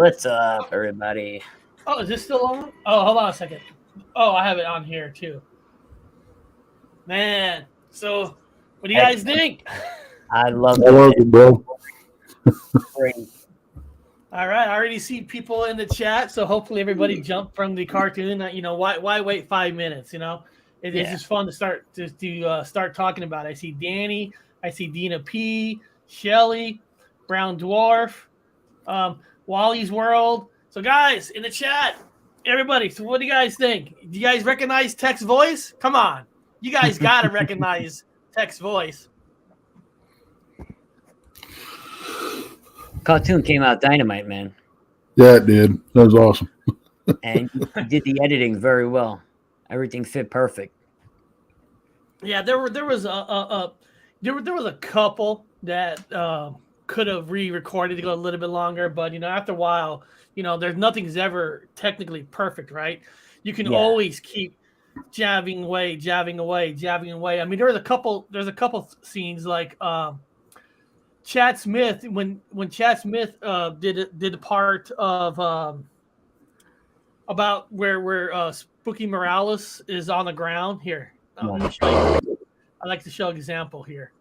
What's up, everybody? Oh, is this still on? Oh, hold on a second. Oh, I have it on here too. Man, so what do you guys think? I love it, bro. Great. All right, I already see people in the chat, so hopefully everybody jumped from the cartoon. You know, why wait 5 minutes? You know, it's just fun to start talking about it. I see Danny, I see Dina P, Shelly, Brown Dwarf, Wally's World. So guys, in the chat, everybody, so what do you guys think? Do you guys recognize Tech's voice? Come on. You guys got to recognize Tech's voice. Cartoon came out dynamite, man. Yeah, it did. That was awesome. And you did the editing very well. Everything fit perfect. Yeah, there was a couple that could have re-recorded to go a little bit longer, but you know, after a while, you know, there's nothing's ever technically perfect, right? You can always keep jabbing away. I mean, there's a couple scenes like Chad Smith when Chad Smith did the part of about where Spooky Moralis is on the ground here. Let me show you. I like to show an example here.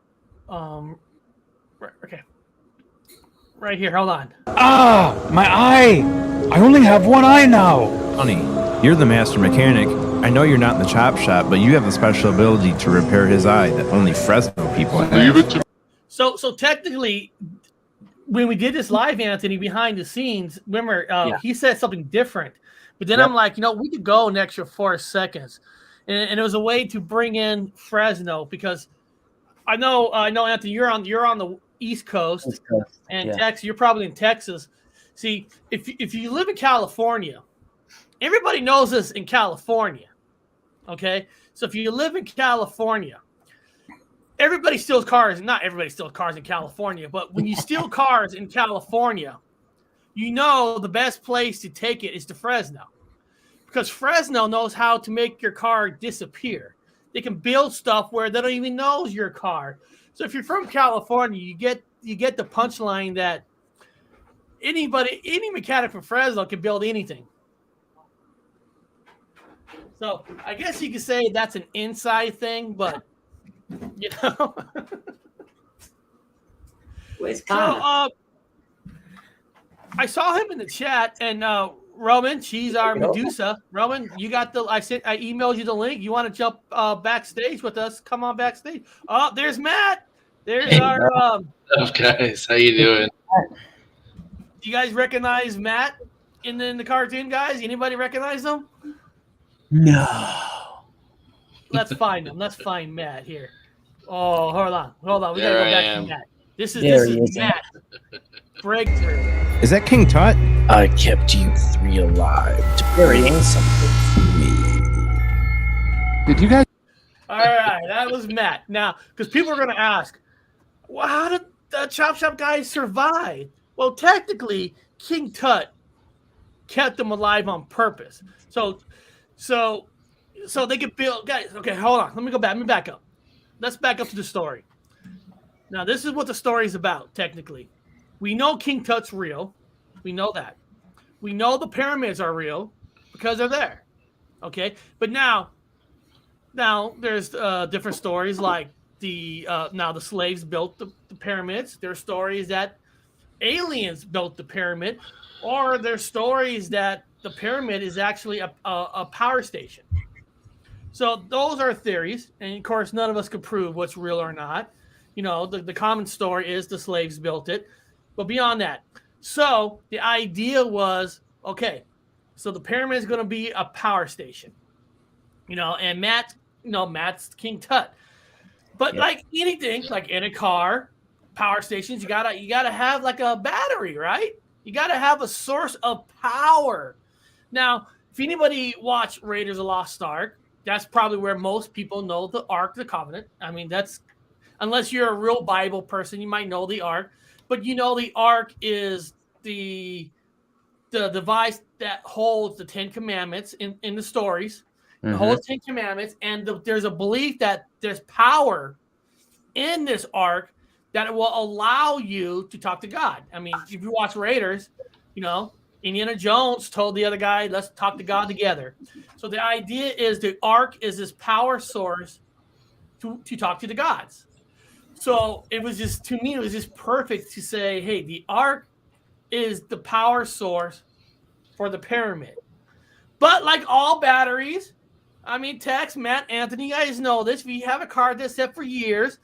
Okay. Right here, hold on. Ah, my eye! I only have one eye now. Sonny, you're the master mechanic. I know you're not in the chop shop, but you have the special ability to repair his eye that only Fresno people have. So technically, when we did this live, Anthony, behind the scenes, remember, he said something different. But then I'm like, you know, we could go an extra 4 seconds. And it was a way to bring in Fresno because I know, Anthony, you're on the East Coast, and Texas. You're probably in Texas. See, if you live in California, everybody knows this in California. Okay, so if you live in California, everybody steals cars. Not everybody steals cars in California, but when you steal cars in California, you know the best place to take it is to Fresno, because Fresno knows how to make your car disappear. They can build stuff where they don't even know it's your car. So if you're from California, you get the punchline that any mechanic from Fresno can build anything. So I guess you could say that's an inside thing, but you know. So I saw him in the chat, and Roman, she's our Madusa. Roman, you got I emailed you the link. You want to jump backstage with us? Come on backstage. Oh, there's Matt. There's our What's up, guys? How you doing? Do you guys recognize Matt in the cartoon, guys? Anybody recognize him? No. Let's find him. Let's find Matt here. Oh, hold on. We gotta go back to Matt. This is Matt. Breakthrough. Is that King Tut? I kept you three alive to bring something for me. Did you guys? All right, that was Matt. Now, because people are going to ask, well, how did the Chop Shop guys survive? Well, technically, King Tut kept them alive on purpose. So they could build. Guys, okay, hold on. Let me back up. Let's back up to the story. Now, this is what the story is about, technically. We know King Tut's real. We know that. We know the pyramids are real because they're there. Okay? But now there's different stories like now the slaves built the pyramids. There are stories that aliens built the pyramid, or there's stories that the pyramid is actually a power station. So those are theories, and of course none of us can prove what's real or not. You know, the common story is the slaves built it. But beyond that, so the idea was, okay, so the pyramid is going to be a power station, you know, and Matt's King Tut. But like anything, like in a car, power stations, you gotta have like a battery, right? You gotta have a source of power. Now, if anybody watched Raiders of the Lost Ark, that's probably where most people know the Ark of the Covenant. I mean, that's unless you're a real Bible person, you might know the Ark. But you know, the Ark is the device that holds the 10 Commandments in the stories. Mm-hmm. It holds 10 Commandments, and there's a belief that there's power in this Ark that will allow you to talk to God. I mean, if you watch Raiders, you know, Indiana Jones told the other guy, let's talk to God together. So the idea is the Ark is this power source to talk to the gods. So it was just, to me, it was just perfect to say, hey, the Ark is the power source for the pyramid. But like all batteries, I mean, Tex, Matt, Anthony, you guys know this. If you have a car that's set for years,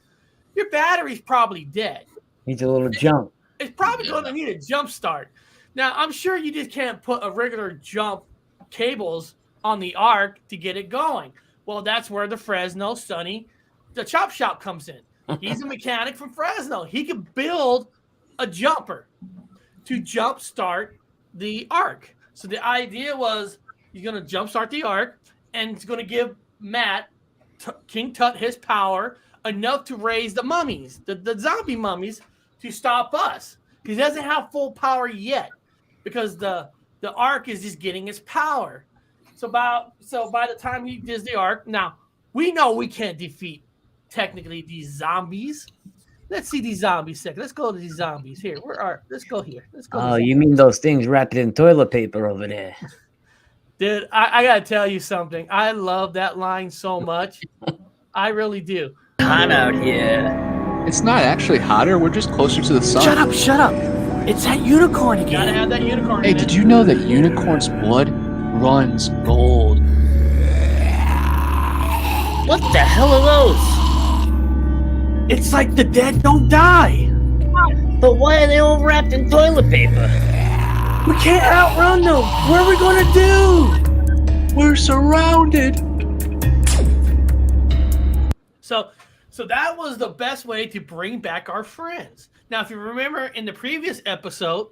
your battery's probably dead. Needs a little jump. It's probably going to need a jump start. Now, I'm sure you just can't put a regular jump cables on the Ark to get it going. Well, that's where the Fresno Sonny, the chop shop, comes in. He's a mechanic from Fresno. He can build a jumper to jump start the Ark. So the idea was he's going to jump start the Ark, and he's going to give Matt, King Tut, his power enough to raise the mummies, the zombie mummies, to stop us. Because he doesn't have full power yet, because the Ark is just getting its power. So by the time he does the Ark, now we know we can't defeat technically these zombies. Let's see these zombies second. Let's go to these zombies here. Let's go here. Let's go. Oh, you mean those things wrapped in toilet paper over there? Dude, I gotta tell you something. I love that line so much. I really do. Hot out here. It's not actually hotter. We're just closer to the sun. Shut up. It's that unicorn Gotta again. have that unicorn. Hey, did you know that unicorn's blood runs gold? What the hell are those? It's like the dead don't die. But why are they all wrapped in toilet paper? We can't outrun them. What are we gonna do? We're surrounded. So that was the best way to bring back our friends. Now, if you remember in the previous episode,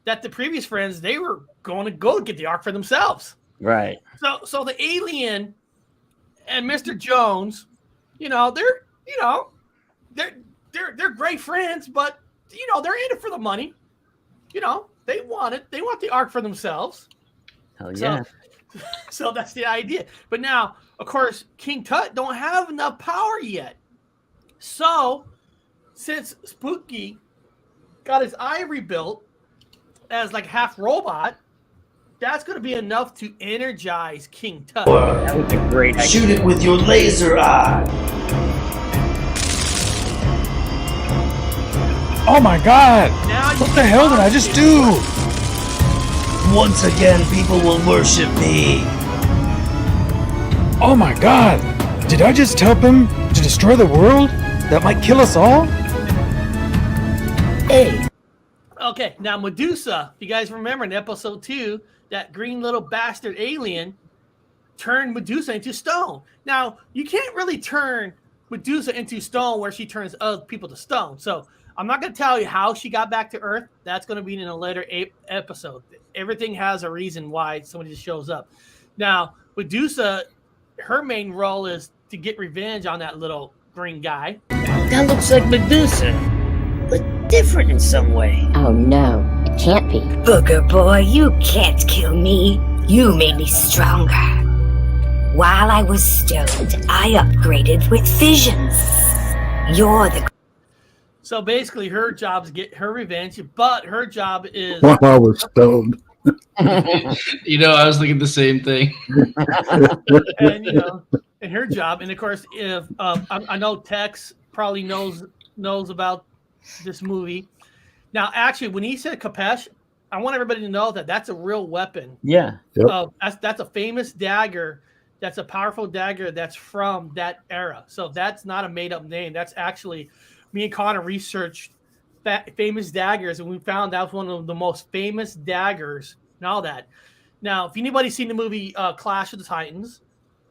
that the previous friends, they were going to go get the Ark for themselves. Right. So the alien and Mr. Jones, they're great friends, but they're in it for the money. They want the Ark for themselves. Hell yeah. So that's the idea. But now, of course, King Tut don't have enough power yet. So, since Spooky got his eye rebuilt as like half robot, that's going to be enough to energize King Tut. That was a great idea. Shoot it with your laser eye. Oh my god! Now you What the hell did I just do? Once again, people will worship me. Oh my god! Did I just help him to destroy the world? That might kill us all? Hey, Okay, now Madusa, if you guys remember in episode 2, that green little bastard alien turned Madusa into stone. Now, you can't really turn Madusa into stone where she turns other people to stone. So I'm not going to tell you how she got back to Earth. That's going to be in a later episode. Everything has a reason why somebody just shows up. Now, Madusa, her main role is to get revenge on that little green guy. that looks like Madusa, but different in some way. Oh no, it can't be. Booger boy, you can't kill me. You made me stronger. While I was stoned, I upgraded with visions. You're the... So basically, her job is to get her revenge, but her job is... While I was stoned. I was thinking the same thing. and her job, and of course, if I know Tex probably knows about this movie. Now, actually, when he said Capesh, I want everybody to know that that's a real weapon. Yeah. Yep. That's a famous dagger. That's a powerful dagger that's from that era. So that's not a made-up name. That's actually, me and Connor researched famous daggers, and we found that was one of the most famous daggers and all that. Now, if anybody's seen the movie Clash of the Titans,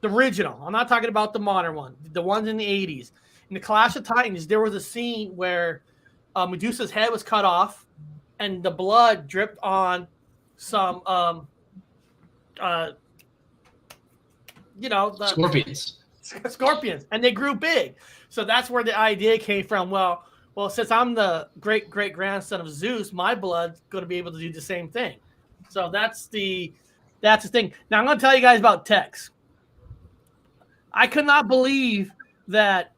the original, I'm not talking about the modern one, the ones in the 80s. In the Clash of Titans, there was a scene where Medusa's head was cut off, and the blood dripped on some, scorpions, and they grew big. So that's where the idea came from. Well, since I'm the great grandson of Zeus, my blood's going to be able to do the same thing. So that's the thing. Now I'm going to tell you guys about Tex. I could not believe that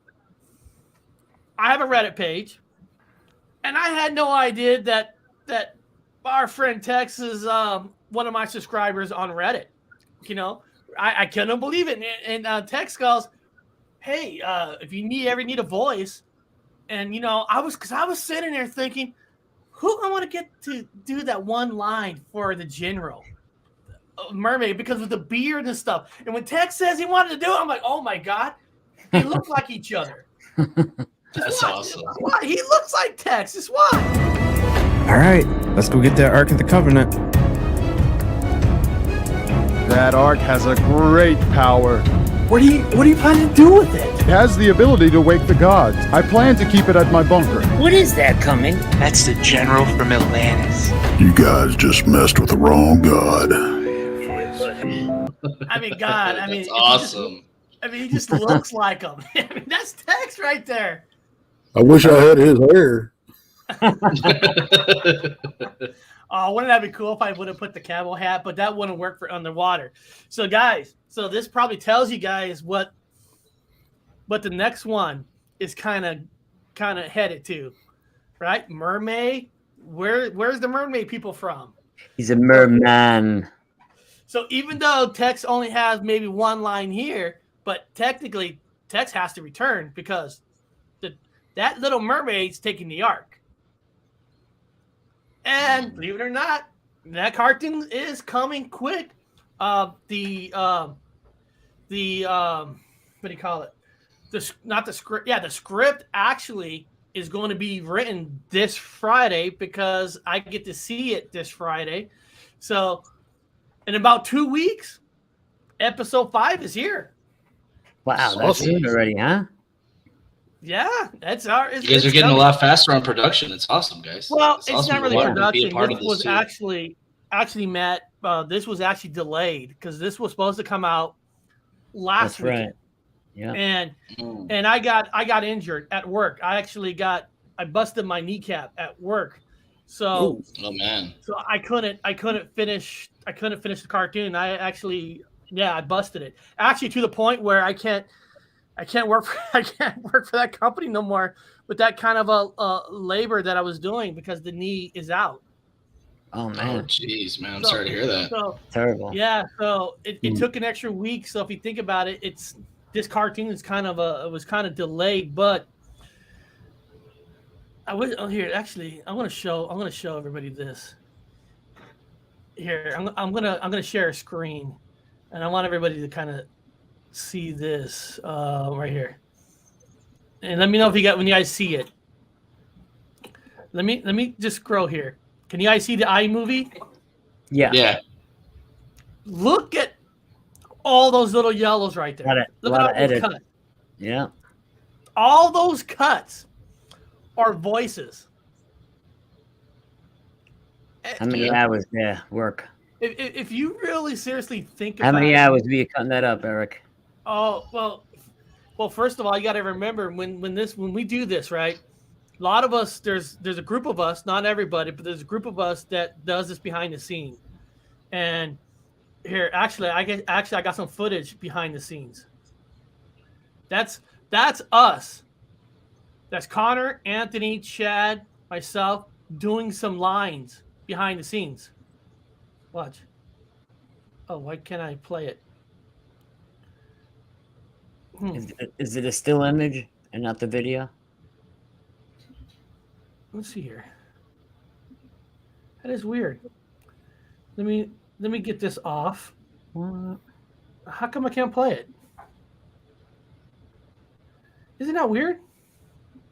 I have a Reddit page, and I had no idea that our friend Tex is one of my subscribers on Reddit. You know, I couldn't believe it. And Tex goes, "Hey, if you ever need a voice," and you know, I was sitting there thinking, who I want to get to do that one line for the general mermaid because of the beard and stuff. And when Tex says he wanted to do it, I'm like, oh my god, they look like each other. That's awesome. Why? He looks like Tex. Just why? All right, let's go get that Ark of the Covenant. That Ark has a great power. What are you planning to do with it? It has the ability to wake the gods. I plan to keep it at my bunker. What is that coming? That's the general from Atlantis. You guys just messed with the wrong god. I mean, God. I mean, That's awesome. He just looks like him. I mean, that's Tex right there. I wish I had his hair. Oh, wouldn't that be cool if I would have put the camel hat? But that wouldn't work for underwater. So, guys, this probably tells you guys what the next one is kind of headed to, right? Mermaid. Where's the mermaid people from? He's a merman. So even though Tex only has maybe one line here, but technically Tex has to return because that little mermaid's taking the Ark. And believe it or not, that cartoon is coming quick. What do you call it? Not the script. Yeah, the script actually is going to be written this Friday because I get to see it this Friday. So in about 2 weeks, episode 5 is here. Wow, that's soon already, huh? Yeah, that's our. You guys are getting a lot faster on production. It's awesome, guys. Well, it's it's awesome not really to be production. a part This of was too. actually, Matt. This was actually delayed because this was supposed to come out last week. Right. Yeah. And I got injured at work. I busted my kneecap at work. So oh man. So I couldn't finish the cartoon. I busted it. Actually to the point where I can't work for that company no more with that kind of a labor that I was doing because the knee is out. Oh man. Oh jeez, man. I'm sorry to hear that. So, terrible. Yeah, so it took an extra week. So if you think about it, this cartoon is it was kind of delayed, but I'm gonna show everybody this. Here, I'm gonna share a screen, and I want everybody to kind of see this right here. And let me know when you guys see it. Let me just scroll here. Can you guys see the iMovie? Yeah. Yeah. Look at all those little yellows right there. Look at all those cuts. Yeah. All those cuts are voices. How many hours there work? If you really seriously think How about many it, hours were you cutting that up, Eric? Oh, well, first of all, you got to remember when we do this, right? A lot of us, there's a group of us, not everybody, but there's a group of us that does this behind the scene. And here, I got some footage behind the scenes. That's us. That's Connor, Anthony, Chad, myself doing some lines behind the scenes. Watch. Oh, why can't I play it? Is it a still image and not the video? Let's see here. That is weird. Let me get this off. How come I can't play it? Isn't that weird?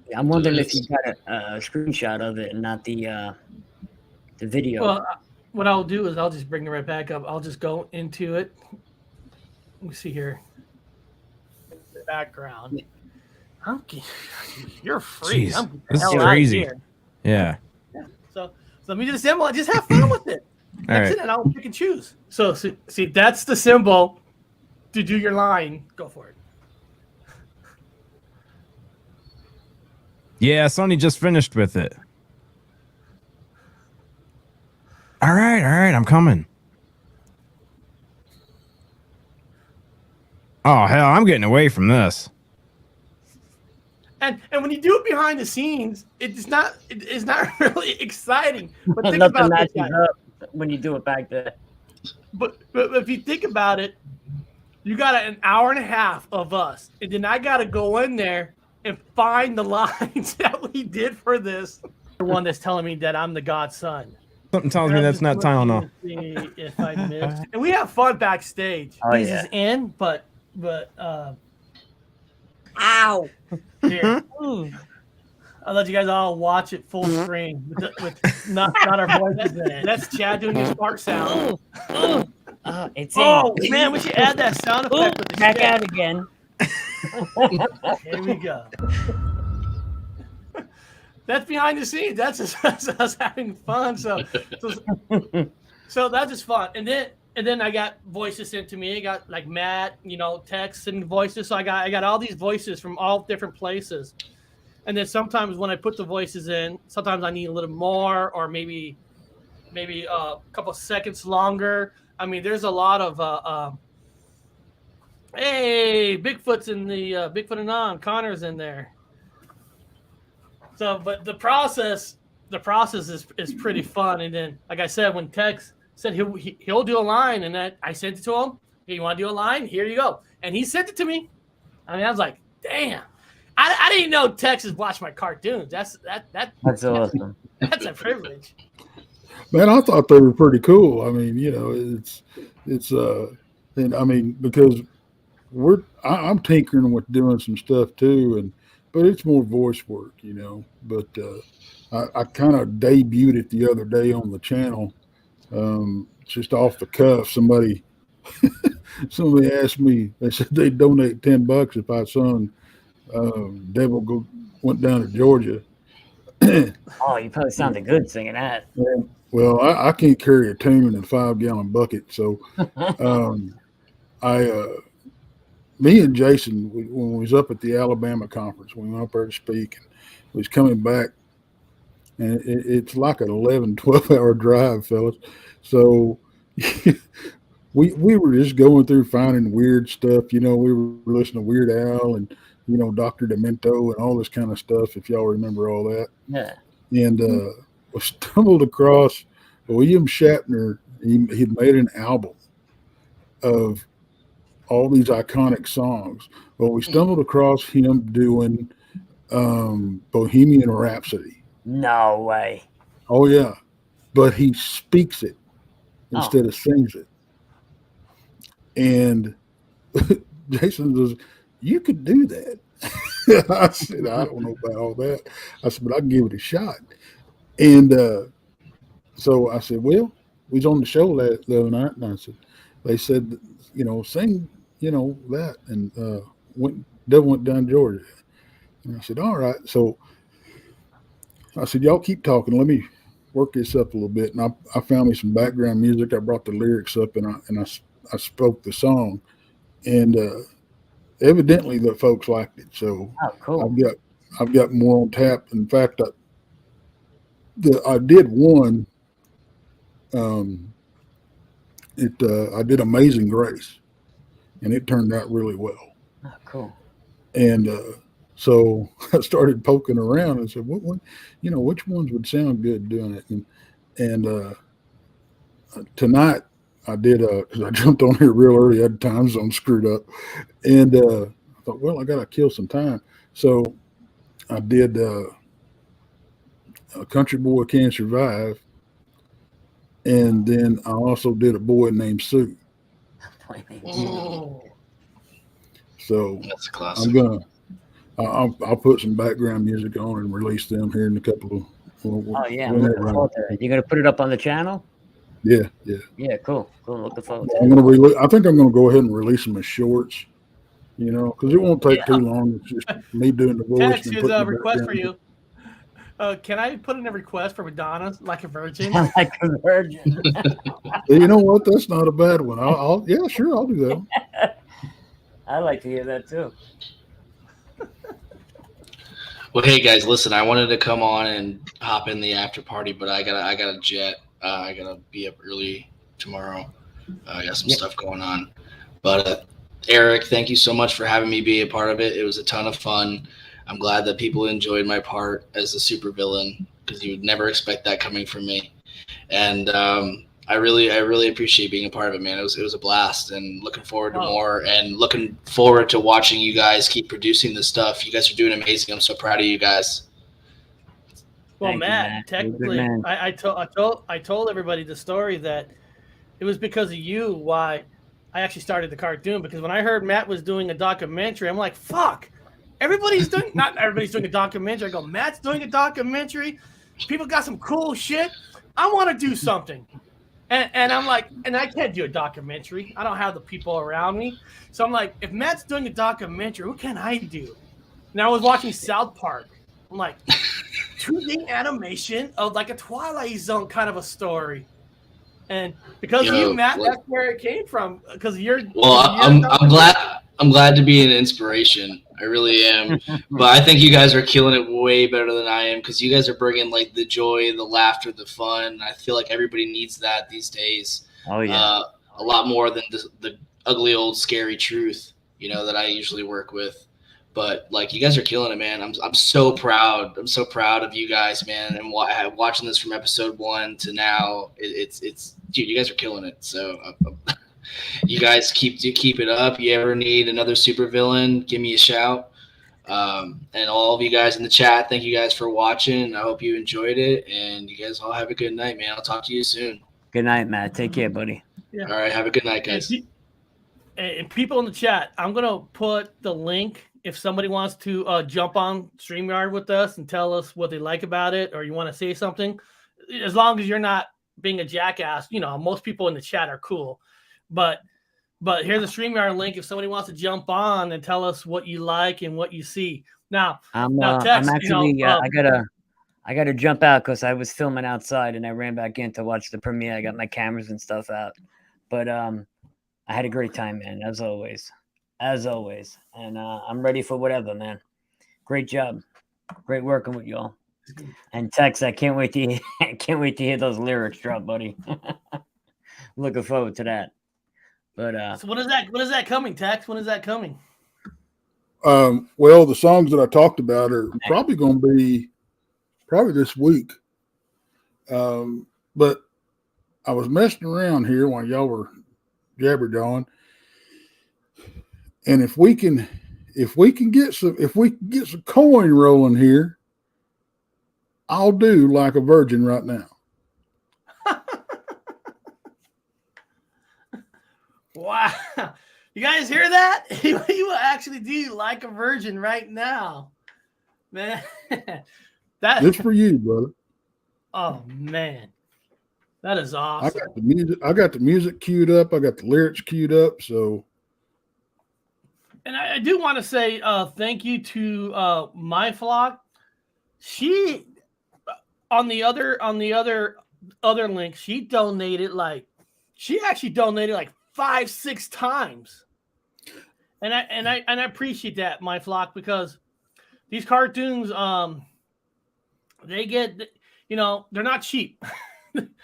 Yeah, I'm wondering if you got a screenshot of it and not the video. Well, what I'll do is I'll just bring it right back up. I'll just go into it. Let me see here. The background. You're free. Jeez, this is crazy. Yeah. So let me just assemble it. Just have fun with it. That's right. it, and I'll pick and choose. So see, that's the symbol to do your line. Go for it. Yeah, Sonny just finished with it. All right, I'm coming. Oh, hell, I'm getting away from this. And when you do it behind the scenes, it's not really exciting. But think Nothing about this, matches guys. up when you do it back there. But if you think about it, you got an hour and a half of us, and then I got to go in there and find the lines that we did for this. The one that's telling me that I'm the godson. Something tells me that's not Tylenol. If I missed, and we have fun backstage. Oh, He's yeah. in, but Ow. here. I'll let you guys all watch it full screen with not our voices in it. That's Chad doing his fart sound. It's Man, we should add that sound effect with the back shit. out again. Here we go. That's behind the scenes. That's just us having fun. So that's just fun. And then I got voices sent to me. I got like Matt, texts and voices. So I got all these voices from all different places. And then sometimes when I put the voices in, sometimes I need a little more, or maybe a couple seconds longer. I mean, there's a lot of hey, Bigfoot's in the Bigfoot Anon. Connor's in there. So, but the process is pretty fun. And then, like I said, when Tex said he'll do a line, and I sent it to him. Hey, you want to do a line? Here you go. And he sent it to me. I mean, I was like, damn. I didn't know Texas watched my cartoons. That's awesome. That's a privilege. Man, I thought they were pretty cool. I mean, and I mean, because I'm tinkering with doing some stuff too, but it's more voice work, But I kind of debuted it the other day on the channel, just off the cuff. Somebody asked me. They said they'd donate $10 if I sung "Devil Went Down to Georgia." Oh, you probably sounded good singing that. Well, I can't carry a tune in a 5-gallon bucket, so me and Jason, when we was up at the Alabama conference, we went up there to speak, and we was coming back, and it's like an 11, 12-hour drive, fellas. So we were just going through finding weird stuff. We were listening to Weird Al and, Dr. Demento and all this kind of stuff, if y'all remember all that. Yeah. And we stumbled across William Shatner. He'd made an album of all these iconic songs. Well, we stumbled across him doing Bohemian Rhapsody. No way. Oh, yeah. But he speaks it instead of sings it. And Jason says, you could do that. I said, I don't know about all that. I said, but I can give it a shot. And so I said, well, we was on the show the other night, and I said, they said, sing, that, and Devil Went Down Georgia. And I said, all right. So I said, y'all keep talking. Let me work this up a little bit. And I found me some background music. I brought the lyrics up, and I spoke the song, and evidently the folks liked it. So cool. I've got more on tap. In fact, I did one. I did Amazing Grace, and it turned out really well. Oh, cool. And so I started poking around and said, "What one? Which ones would sound good doing it?" And tonight I did because I jumped on here real early. I had time zone screwed up, and I thought, well, I got to kill some time. So I did A Country Boy Can't Survive, and then I also did A Boy Named Sue. So that's a classic. I'll put some background music on and release them here in a couple of. Oh yeah, I'm looking forward to it. You're gonna put it up on the channel? Yeah. Yeah, cool. Looking forward to it. I think I'm gonna go ahead and release them as shorts. Because it won't take too long. It's just me doing the voice. Tex, here's a request for you. Can I put in a request for Madonna, Like a Virgin? Like a Virgin. You know what? That's not a bad one. I'll do that. I like to hear that too. Well, hey guys, listen. I wanted to come on and hop in the after party, but I gotta jet. I gotta be up early tomorrow. I got some stuff going on. But Eric, thank you so much for having me be a part of it. It was a ton of fun. I'm glad that people enjoyed my part as a supervillain, because you would never expect that coming from me. And I really appreciate being a part of it, man. It was a blast, and looking forward to more, and looking forward to watching you guys keep producing this stuff. You guys are doing amazing. I'm so proud of you guys. Well, Matt, technically, I told everybody the story that it was because of you why I actually started the cartoon, because when I heard Matt was doing a documentary, I'm like, fuck, not everybody's doing a documentary. I go, Matt's doing a documentary. People got some cool shit. I want to do something. And I'm like, and I can't do a documentary. I don't have the people around me. So I'm like, if Matt's doing a documentary, what can I do? And I was watching South Park. I'm like, 2D animation of like a Twilight Zone kind of a story. And because of you, Matt, that's where it came from. Because you're I'm glad to be an inspiration. I really am. But I think you guys are killing it way better than I am, because you guys are bringing like the joy, the laughter, the fun. I feel like everybody needs that these days. Oh yeah, a lot more than the ugly old scary truth, that I usually work with. But like, you guys are killing it, man. I'm so proud. I'm so proud of you guys, man. And watching this from episode 1 to now, it's dude, you guys are killing it. So you guys keep it up. You ever need another supervillain, give me a shout. And all of you guys in the chat, thank you guys for watching. I hope you enjoyed it, and you guys all have a good night, man. I'll talk to you soon. Good night, Matt. Take care, buddy. Yeah. All right, have a good night, guys. And people in the chat, I'm gonna put the link if somebody wants to jump on StreamYard with us and tell us what they like about it, or you want to say something, as long as you're not being a jackass. Most people in the chat are cool, but here's a StreamYard link if somebody wants to jump on and tell us what you like and what you see. Now, I'm actually I gotta jump out because I was filming outside and I ran back in to watch the premiere. I got my cameras and stuff out, but I had a great time, man, as always. And I'm ready for whatever, man. Great job, great working with y'all. And Tex, I can't wait to hear those lyrics drop, buddy. Looking forward to that. But so when is that coming, Tex? When is that coming? Well, the songs that I talked about are probably going to be this week. But I was messing around here while y'all were jabberdawing. And if we can get some coin rolling here, I'll do Like a Virgin right now. Wow. You guys hear that? He will actually do Like a Virgin right now. Man. It's for you, brother. Oh man. That is awesome. I got the music queued up. I got the lyrics queued up. So, and I do want to say thank you to My Flock. She on the other link, she actually donated like 5-6 times. And I appreciate that, My Flock, because these cartoons they get, they're not cheap.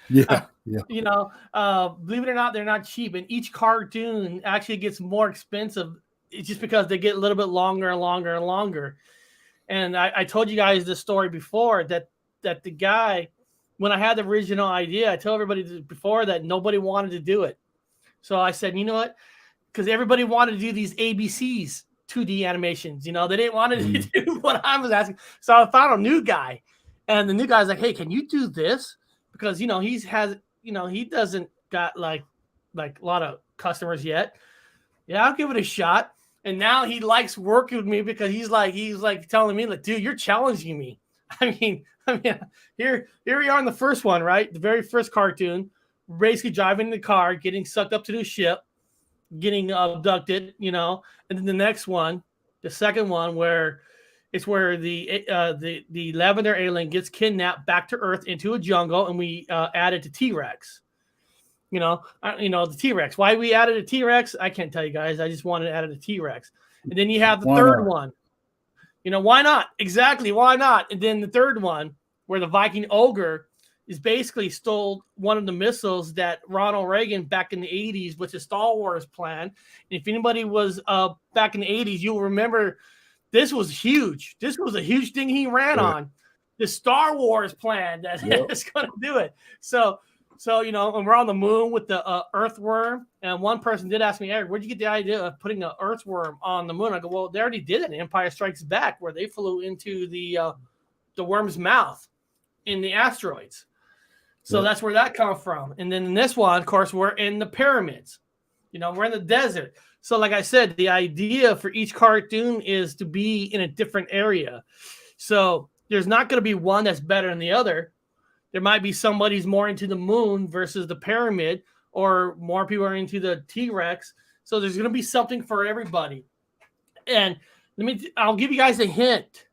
Yeah. Believe it or not, they're not cheap, and each cartoon actually gets more expensive. It's just because they get a little bit longer and longer and longer. And I told you guys this story before that the guy, when I had the original idea, I told everybody before that nobody wanted to do it. So I said, you know what? Because everybody wanted to do these ABCs 2D animations. They didn't want to do what I was asking. So I found a new guy, and the new guy's like, hey, can you do this? Because, he doesn't got like a lot of customers yet. Yeah, I'll give it a shot. And now he likes working with me because he's like telling me, like, dude, you're challenging me. I mean, here we are in the first one, right? The very first cartoon, basically driving the car, getting sucked up to the ship, getting abducted, and then the next one, the second one, where the Lavender alien gets kidnapped back to Earth into a jungle, and we added to T-Rex. The T-Rex. Why we added a T-Rex, I can't tell you guys. I just wanted to add a T-Rex. And then you have the third one. Why not? Exactly, why not? And then the third one, where the Viking ogre is basically stole one of the missiles that Ronald Reagan back in the 80s with the Star Wars plan. And if anybody was back in the 80s, you'll remember this was huge. This was a huge thing he ran on. The Star Wars plan that is going to do it. So and we're on the moon with the earthworm. And one person did ask me, Eric, where'd you get the idea of putting an earthworm on the moon? I go, well, they already did it in Empire Strikes Back, where they flew into the worm's mouth in the asteroids. So that's where that comes from. And then in this one, of course, we're in the pyramids. We're in the desert. So like I said, the idea for each cartoon is to be in a different area. So there's not going to be one that's better than the other. There might be somebody's more into the moon versus the pyramid, or more people are into the T-Rex. So there's going to be something for everybody. And I'll give you guys a hint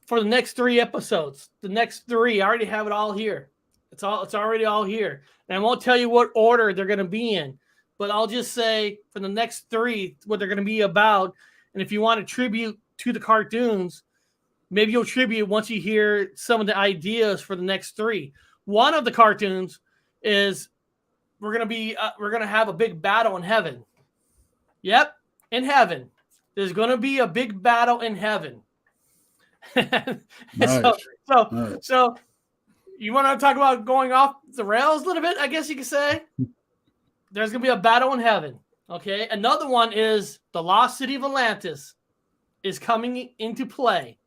for the next 3 episodes. The next 3, I already have it all here. It's already all here. And I won't tell you what order they're going to be in, but I'll just say for the next 3 what they're going to be about. And if you want to tribute to the cartoons, maybe you'll tribute once you hear some of the ideas for the next 3. One of the cartoons is we're going to have a big battle in heaven. Yep, in heaven. There's going to be a big battle in heaven. Nice. So you want to talk about going off the rails a little bit, I guess you could say? There's going to be a battle in heaven. Okay. Another one is the lost city of Atlantis is coming into play.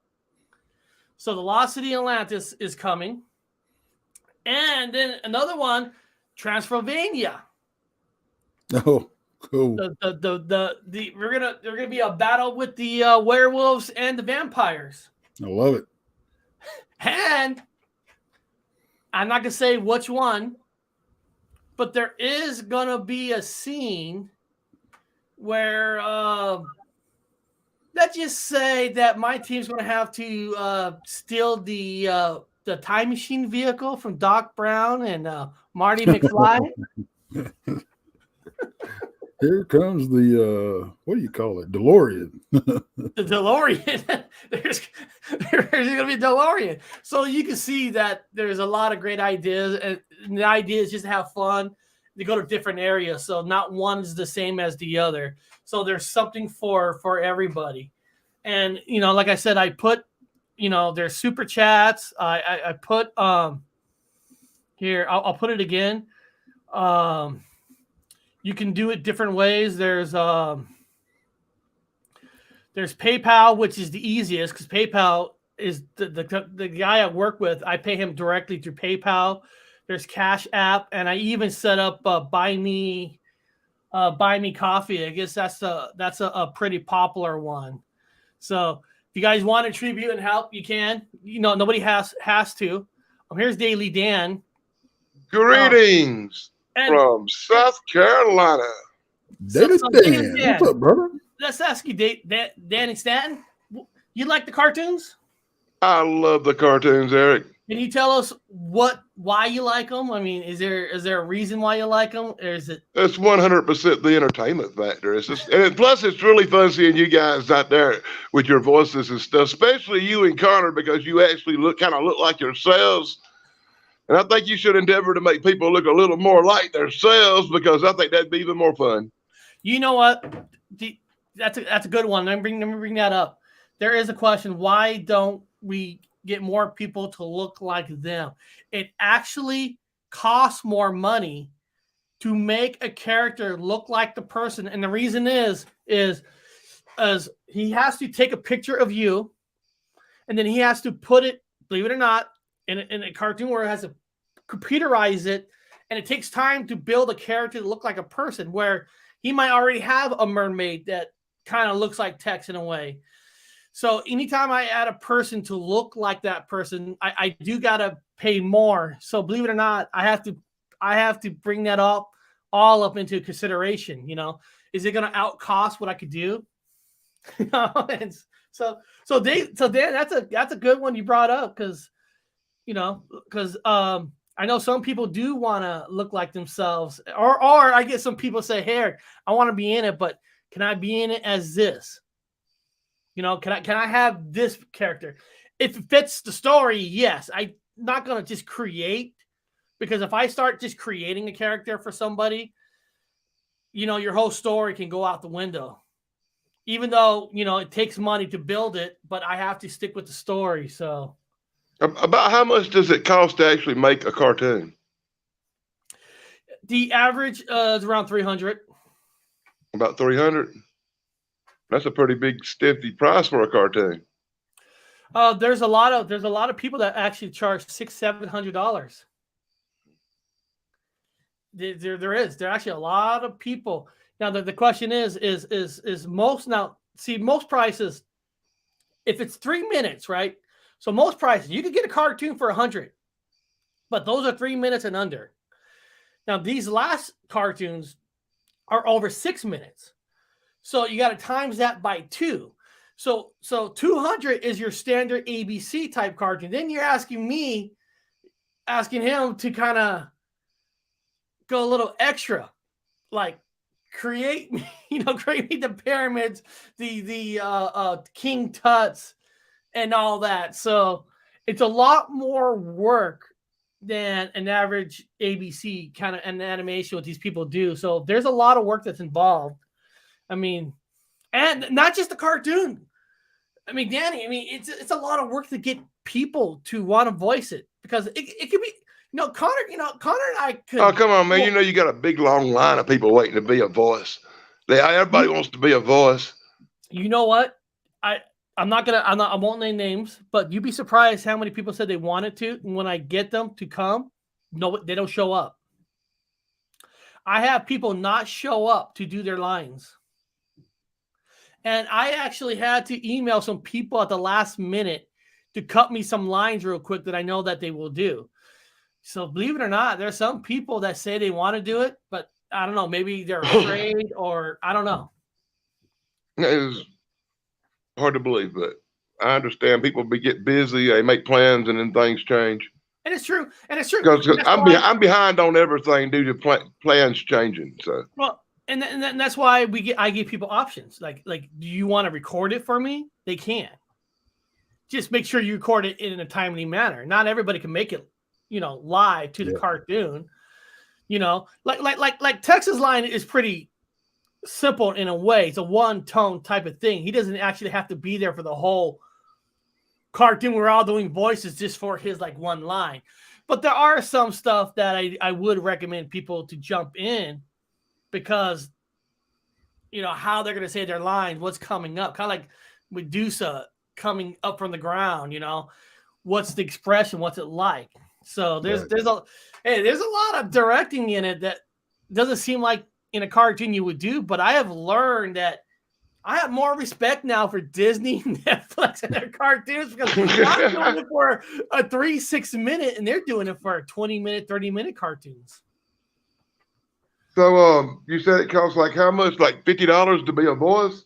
So the lost city of Atlantis is coming. And then another one, Transylvania. Oh, cool. There's gonna be a battle with the werewolves and the vampires. I love it. And I'm not gonna say which one, but there is gonna be a scene where let's just say that my team's gonna have to steal the time machine vehicle from Doc Brown and Marty McFly. Here comes the what do you call it? DeLorean. The DeLorean. there's gonna be a DeLorean. So you can see that there's a lot of great ideas, and the idea is just to have fun. They go to different areas, so not one is the same as the other. So there's something for everybody. And like I said, I put there's super chats. I put here. I'll put it again. You can do it different ways. There's PayPal, which is the easiest because PayPal is the guy I work with. I pay him directly through PayPal. There's Cash.app, and I even set up buy me coffee. I guess that's a pretty popular one. So if you guys want to tribute and help, you can. Nobody has to. Here's Daily Dan. Greetings from South Carolina. Daily Dan. What's up, brother? Let's ask you, Danny Stanton. You like the cartoons? I love the cartoons, Eric. Can you tell us why you like them? I mean, is there a reason why you like them, or is it? It's 100% the entertainment factor. It's just, and plus, it's really fun seeing you guys out there with your voices and stuff, especially you and Connor, because you actually look like yourselves. And I think you should endeavor to make people look a little more like themselves, because I think that'd be even more fun. You know what? That's a good one. Let me bring that up. There is a question. Why don't we get more people to look like them? It actually costs more money to make a character look like the person. And the reason is as he has to take a picture of you, and then he has to put it, believe it or not, in a cartoon where it has to computerize it, and it takes time to build a character to look like a person, where he might already have a mermaid that kind of looks like Tex in a way. So anytime I add a person to look like that person, I do gotta pay more. So believe it or not, I have to bring that all up into consideration. Is it gonna outcost what I could do? And so Dan, that's a good one you brought up, because I know some people do want to look like themselves, or I get some people say, "Hey, I want to be in it, but can I be in it as this? Can I have this character? If it fits the story, yes. I'm not gonna just create, because if I start just creating a character for somebody, your whole story can go out the window. even though, it takes money to build it, but I have to stick with the story. So about how much does it cost to actually make a cartoon? The average is around 300. About 300. That's a pretty big stiffy price for a cartoon. There's a lot of people that actually charge $600-700. There is actually a lot of people. Now the question is most now. See, most prices, if it's 3 minutes, right? So most prices you could get a cartoon for 100, but those are 3 minutes and under. Now these last cartoons are over 6 minutes, so you got to times that by 2. So 200 is your standard ABC type cartoon. Then you're asking him to kind of go a little extra, like create me the pyramids, the King Tuts, and all that. So it's a lot more work than an average ABC kind of an animation what these people do. So there's a lot of work that's involved. I mean, and not just the cartoon. I mean, Danny, it's a lot of work to get people to want to voice it, because it could be, Connor and I could. Oh, come on, man. You got a big long line of people waiting to be a voice. Everybody wants to be a voice. You know what? I won't name names, but you'd be surprised how many people said they wanted to. And when I get them to come, no, they don't show up. I have people not show up to do their lines. And I actually had to email some people at the last minute to cut me some lines real quick that I know that they will do. So believe it or not, there's some people that say they want to do it, but I don't know, maybe they're afraid or I don't know. It's hard to believe, but I understand people get busy, they make plans, and then things change. And it's true. Because I'm behind on everything due to plans changing. So well, and that's why I give people options. Like, do you want to record it for me? They can. Just make sure you record it in a timely manner. Not everybody can make it, live to the cartoon. Like Texas line is pretty simple in a way. It's a one-tone type of thing. He doesn't actually have to be there for the whole cartoon. We're all doing voices just for his one line. But there are some stuff that I would recommend people to jump in, because how they're going to say their lines, what's coming up, kind of like Madusa coming up from the ground. What's the expression, what's it like? So there's a lot of directing in it that doesn't seem like in a cartoon you would do, but I have learned that I have more respect now for Disney, Netflix, and their cartoons, because I'm doing it for a 3-6 minute and they're doing it for 20-minute, 30-minute cartoons. So you said it costs how much? Like $50 to be a voice?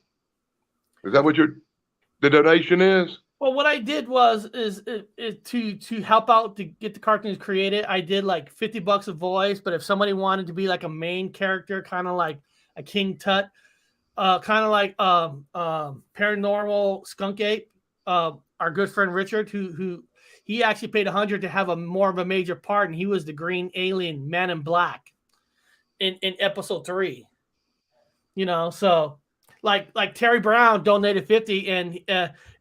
Is that what the donation is? Well, what I did is to help out to get the cartoons created. I did $50 a voice, but if somebody wanted to be a main character, kind of like a King Tut, kind of like Paranormal Skunk Ape, our good friend Richard, who he actually paid $100 to have more of a major part, and he was the green alien Man in Black in episode 3. So. Like Terry Brown donated $50, and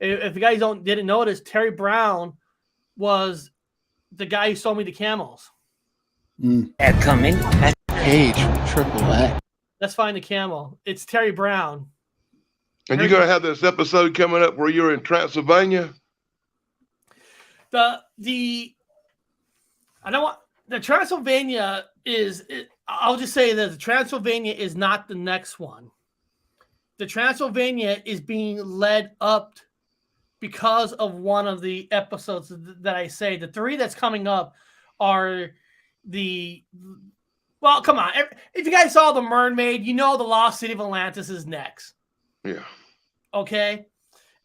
if you guys didn't notice, Terry Brown was the guy who sold me the camels. That coming. That's Page from AAA. Let's find the camel. It's Terry Brown. And you're gonna have this episode coming up where you're in Transylvania. The Transylvania is. I'll just say that the Transylvania is not the next one. The Transylvania is being led up because of one of the episodes that I say. The 3 that's coming up are well, come on. If you guys saw The Mermaid, the Lost City of Atlantis is next. Yeah. Okay.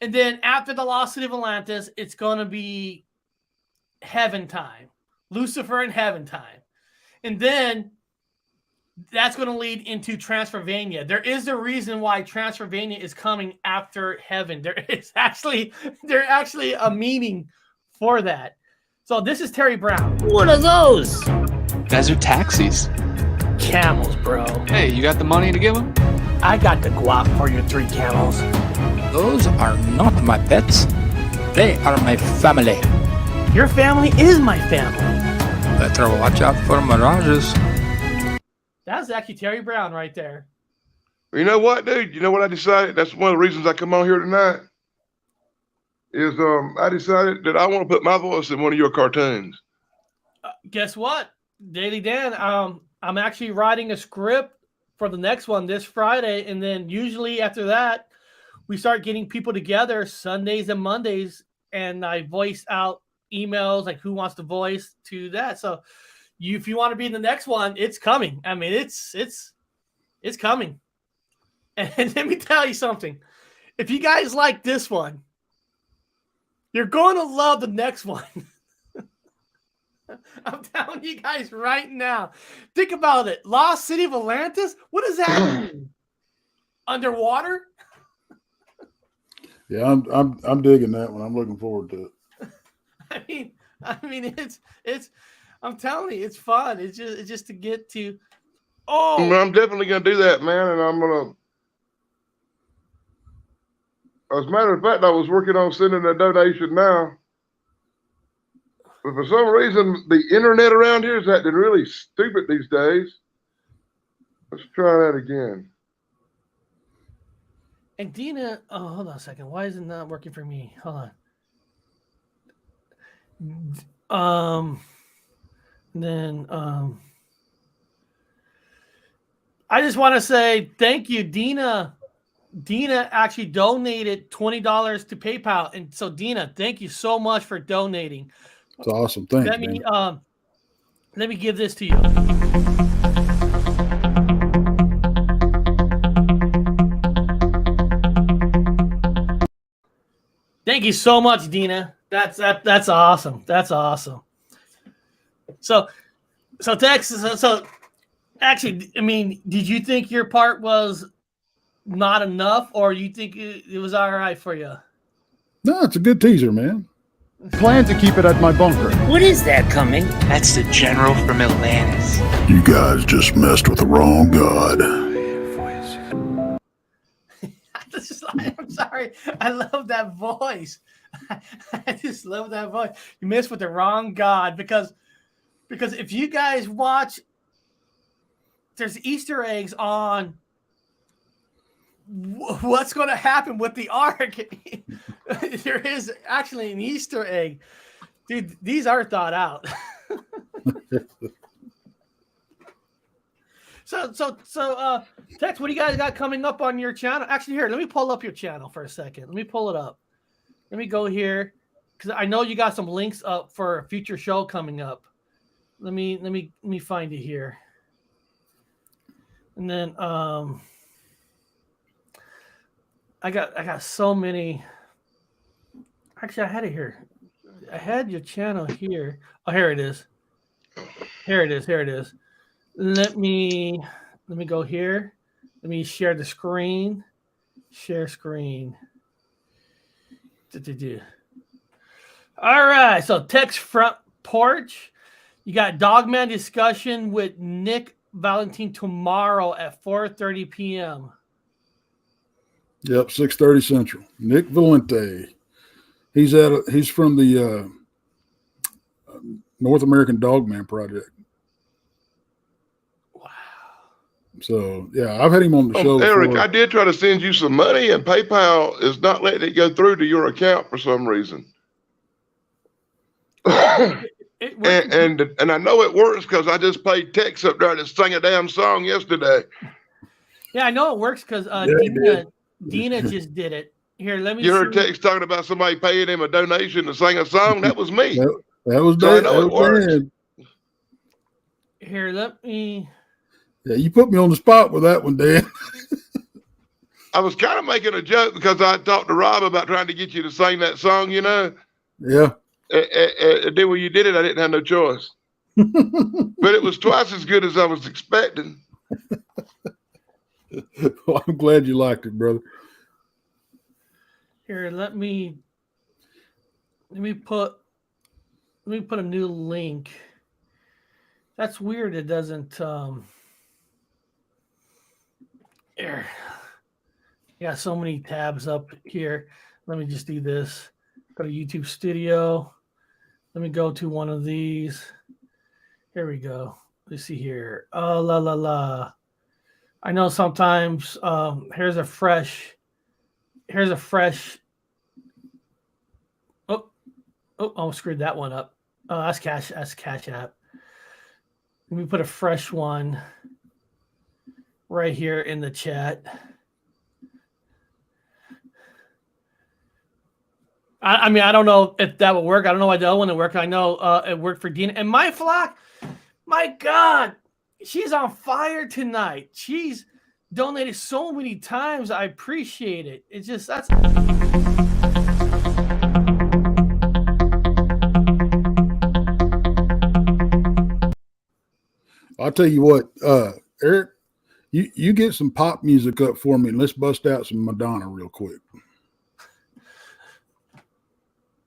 And then after the Lost City of Atlantis, it's going to be Heaven Time. Lucifer and Heaven Time. And then that's going to lead into Transylvania. There is a reason why Transylvania is coming after Heaven. There's actually a meaning for that. So this is Terry Brown. What are those? Desert taxis. Camels, bro. Hey, you got the money to give them? I got the guap for your 3 camels. Those are not my pets. They are my family. Your family is my family. Better watch out for mirages. That's actually Terry Brown right there. You know what, dude? You know what I decided? That's one of the reasons I come on here tonight. Is I decided that I want to put my voice in one of your cartoons. Guess what, Daily Dan? I'm actually writing a script for the next one this Friday, and then usually after that, we start getting people together Sundays and Mondays, and I voice out emails like who wants to voice to that. So, if you want to be in the next one, it's coming. I mean, it's coming. And let me tell you something: if you guys like this one, you're going to love the next one. I'm telling you guys right now. Think about it. Lost City of Atlantis? What does that mean? Underwater? Yeah, I'm digging that one. I'm looking forward to it. I mean, it's. I'm telling you, it's fun. It's just to get to. Oh, I'm definitely gonna do that, man, and I'm gonna. As a matter of fact, I was working on sending a donation now. But for some reason, the internet around here is acting really stupid these days. Let's try that again. And Dina, hold on a second. Why is it not working for me? Hold on. I just want to say thank you, Dina. Dina actually donated $20 to PayPal, and so Dina, thank you so much for donating. It's awesome. Thanks, let me give this to you. Thank you so much, Dina. That's awesome. That's awesome. So Texas. So actually, I mean, did you think your part was not enough, or you think it was all right for you? No, it's a good teaser, man. Plan to keep it at my bunker. What is that coming? That's the general from Atlantis. You guys just messed with the wrong god. I'm sorry. I love that voice. I just love that voice. You messed with the wrong god because if you guys watch, there's Easter eggs on what's going to happen with the ark. There is actually an Easter egg. Dude, these are thought out. So, Tex, what do you guys got coming up on your channel? Actually, here, let me pull up your channel for a second. Let me pull it up. Let me go here because I know you got some links up for a future show coming up. Let me find it here. And then I got so many. Actually, I had it here. I had your channel here. Oh, here it is. Here it is. Let me go here. Let me share the screen. Share screen. All right. So Text Front Porch. You got Dogman discussion with Nick Valentine tomorrow at 4:30 p.m. Yep, 6:30 Central. Nick Valente. He's from the North American Dogman Project. Wow. So yeah, I've had him on the show. Eric, before. I did try to send you some money, and PayPal is not letting it go through to your account for some reason. And I know it works because I just paid Tex up there to sing a damn song yesterday. Yeah, I know it works because Dina just did it. Here, let me. You heard Tex talking about somebody paying him a donation to sing a song? That was me. That was so I know it works. Here, let me. Yeah, you put me on the spot with that one, Dan. I was kind of making a joke because I talked to Rob about trying to get you to sing that song, you know? Yeah. And then when you did it, I didn't have no choice. But it was twice as good as I was expecting. Well, I'm glad you liked it, brother. Here, let me put a new link. That's weird. It doesn't. Here. Got so many tabs up here. Let me just do this. Go to YouTube Studio. Let me go to one of these. Here we go. Let's see here. Oh, la, la, la. I know sometimes here's a fresh. Oh, I screwed that one up. That's Cash App. Let me put a fresh one right here in the chat. I mean, I don't know if that will work. I don't know why that one will work. I know it worked for Dina. And my flock, my God, she's on fire tonight. She's donated so many times. I appreciate it. It's just, that's... I'll tell you what, Eric, you get some pop music up for me and let's bust out some Madonna real quick.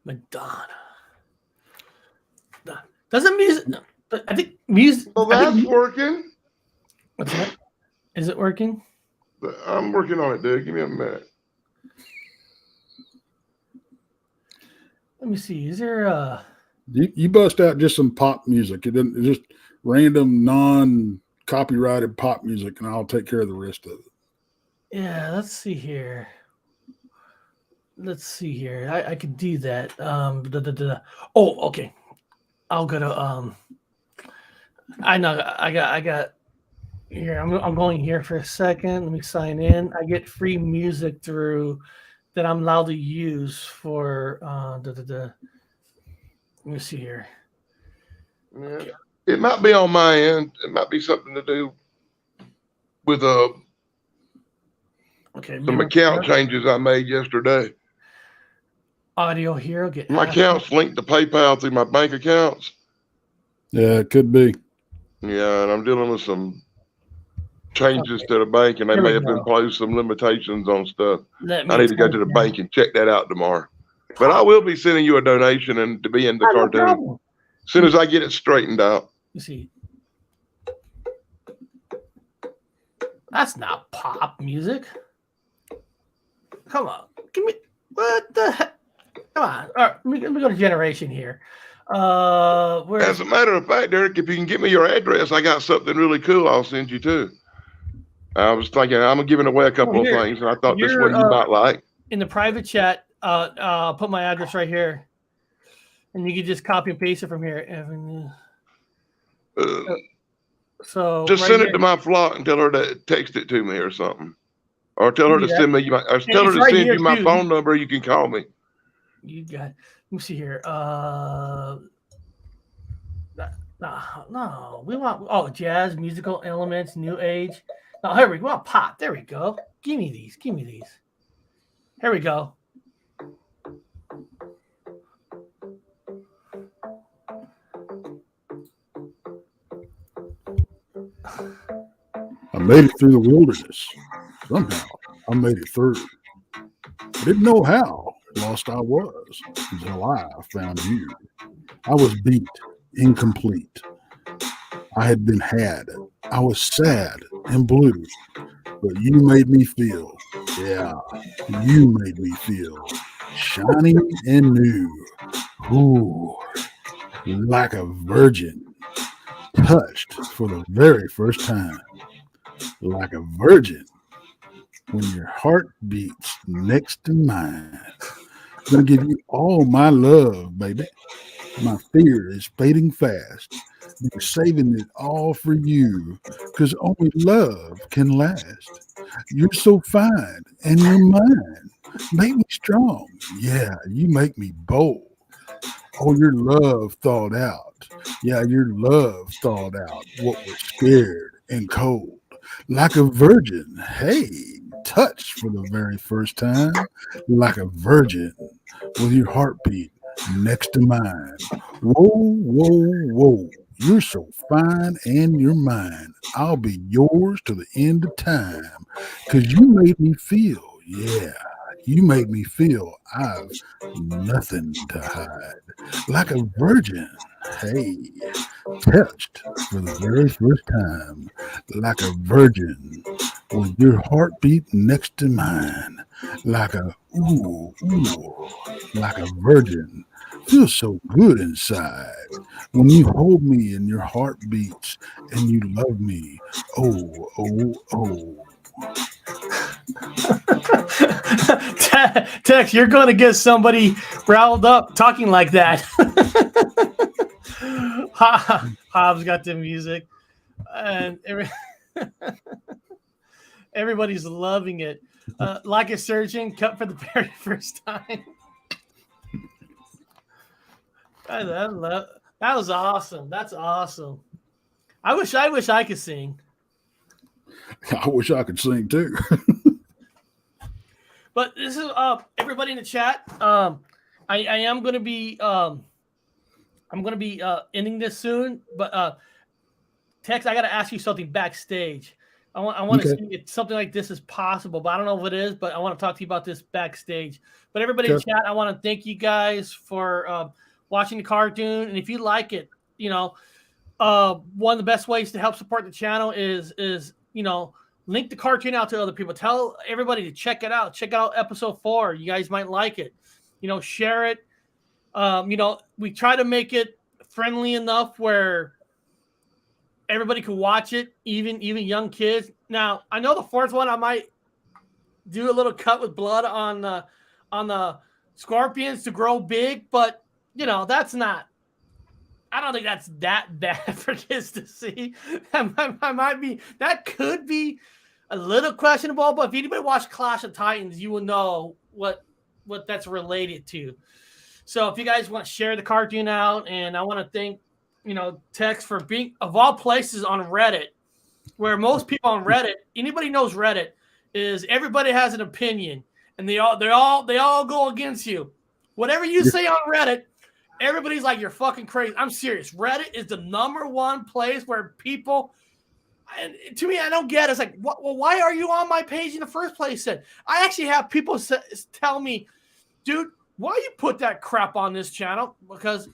Madonna. Doesn't music? I think music. Well, that's working. What's that? Is it working? I'm working on it, dude. Give me a minute. Let me see. Is there You bust out just some pop music. It's just random non-copyrighted pop music, and I'll take care of the rest of it. Yeah, let's see here. I could do that. Oh, okay. I'll go to I know I got here. I'm going here for a second. Let me sign in. I get free music through that I'm allowed to use for Let me see here. Yeah. Okay. It might be on my end. It might be something to do with some account changes I made yesterday. Audio here. Get my accounts linked to PayPal through my bank accounts. Yeah, it could be. Yeah, and I'm dealing with some changes to the bank, and they may have imposed some limitations on stuff. I need to go to the bank and check that out tomorrow. But I will be sending you a donation and to be in the cartoon as soon as I get it straightened out. You see, that's not pop music. Come on, give me what the heck? Come on. All right, let me go to generation here. As a matter of fact, Derek, if you can get me your address, I got something really cool I'll send you too. I was thinking I'm giving away a couple of things, and I thought this one you might like. In the private chat, put my address right here, and you can just copy and paste it from here. So just right send here. it to my flock and tell her to text it to me or something, or tell her to send me my, or tell her to right send here you my too. phone number. You can call me. You got. Let me see here. No, we want jazz, musical elements, new age. No, here we go. Pop. There we go. Give me these. Here we go. I made it through the wilderness. Somehow, I made it through. I didn't know how lost I was until I found you. I was beat, incomplete. I had been had. I was sad and blue. But you made me feel, yeah, you made me feel shiny and new. Ooh, like a virgin, touched for the very first time. Like a virgin, when your heart beats next to mine. I'm going to give you all my love, baby. My fear is fading fast. We're saving it all for you, because only love can last. You're so fine, and you're mine. Make me strong. Yeah, you make me bold. Oh, your love thawed out. Yeah, your love thawed out what was scared and cold. Like a virgin, hey, touched for the very first time. Like a virgin with your heartbeat next to mine. Whoa, whoa, whoa. You're so fine and you're mine. I'll be yours to the end of time. Because you made me feel, yeah, you made me feel I've nothing to hide. Like a virgin, hey, touched for the very first time. Like a virgin with your heartbeat next to mine, like a like a virgin. Feels so good inside when you hold me and your heart beats and you love me. Oh, oh, oh. Tex, you're going to get somebody riled up talking like that. Hobbs got the music, and everybody's loving it. Like a surgeon, cut for the very first time. That was awesome. That's awesome. I wish I could sing. I wish I could sing too. But this is everybody in the chat. I am going to be ending this soon. But Tex, I got to ask you something backstage. I want to see if something like this is possible, but I don't know if it is. But I want to talk to you about this backstage. But everybody in the chat, I want to thank you guys for watching the cartoon. And if you like it, one of the best ways to help support the channel is link the cartoon out to other people. Tell everybody to check it out. Check out episode 4. You guys might like it. Share it. We try to make it friendly enough where everybody can watch it, even young kids. Now, I know the 4th one, I might do a little cut with blood on the scorpions to grow big, but that's not. I don't think that's that bad for kids to see. That could be a little questionable, but if anybody watched Clash of Titans, you will know what that's related to. So if you guys want to share the cartoon out, and I want to thank Tex for being, of all places, on Reddit, where most people on Reddit, anybody knows Reddit, is everybody has an opinion, and they all go against you. Whatever you say on Reddit, everybody's like, you're fucking crazy. I'm serious. Reddit is the #1 place where people, and to me, I don't get it. It's like, well, why are you on my page in the first place then? I actually have people tell me, dude, why you put that crap on this channel? Because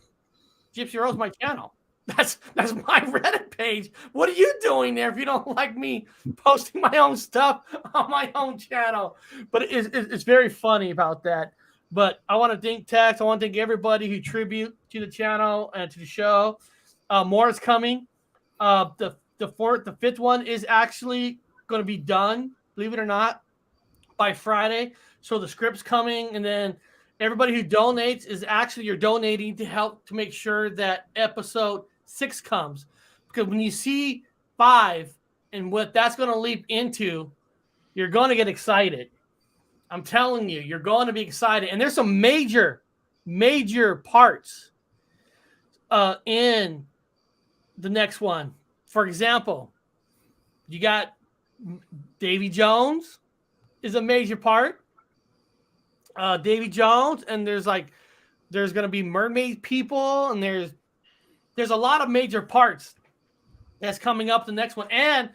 Gypsy Rose my channel. That's my Reddit page. What are you doing there if you don't like me posting my own stuff on my own channel? But it's very funny about that. But I want to thank Tex. I want to thank everybody who tribute to the channel and to the show. More is coming. The 5th one is actually going to be done, believe it or not, by Friday. So the script's coming, and then everybody who donates is actually, you're donating to help to make sure that episode 6 comes. Because when you see 5 and what that's going to leap into, you're going to get excited. I'm telling you, you're going to be excited. And there's some major parts in the next one. For example, you got Davy Jones is a major part. Davy Jones, and there's going to be mermaid people, and there's a lot of major parts that's coming up the next one. And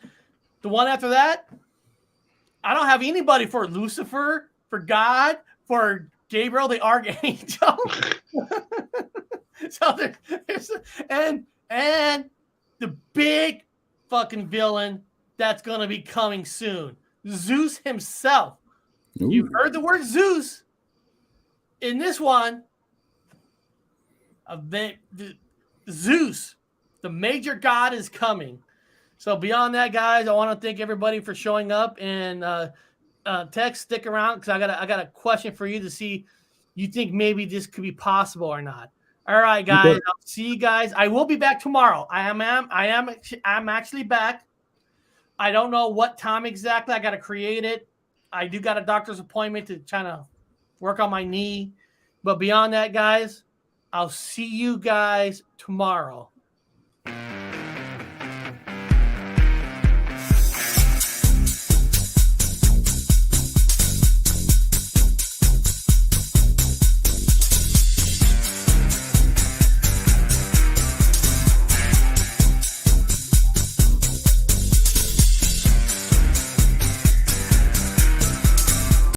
the one after that, I don't have anybody for Lucifer, for God, for Gabriel the Archangel. So there's and the big fucking villain that's going to be coming soon, Zeus himself. Ooh. You heard the word Zeus in this one. Zeus, the major god, is coming. So beyond that, guys, I want to thank everybody for showing up, and Tex, stick around because I got a question for you to see you think maybe this could be possible or not. All right, guys, okay. I'll see you guys. I will be back tomorrow. I'm actually back. I don't know what time exactly. I got to create it. I do got a doctor's appointment to try to work on my knee. But beyond that, guys, I'll see you guys tomorrow.